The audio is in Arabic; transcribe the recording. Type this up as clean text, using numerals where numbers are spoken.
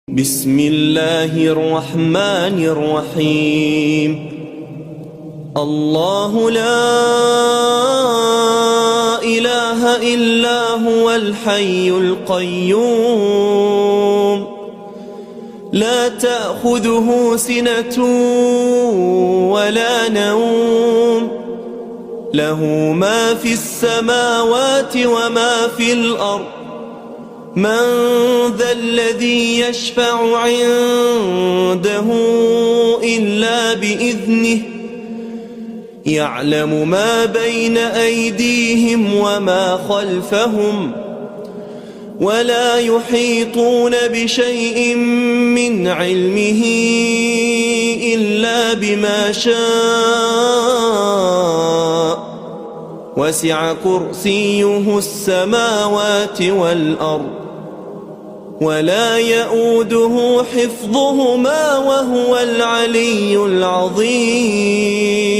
بسم الله الرحمن الرحيم. الله لا إله إلا هو الحي القيوم لا تأخذه سنة ولا نوم له ما في السماوات وما في الأرض من ذا الذي يشفع عنده إلا بإذنه يعلم ما بين أيديهم وما خلفهم ولا يحيطون بشيء من علمه إلا بما شاء وسع كرسيه السماوات والأرض ولا يؤوده حفظهما وهو العلي العظيم.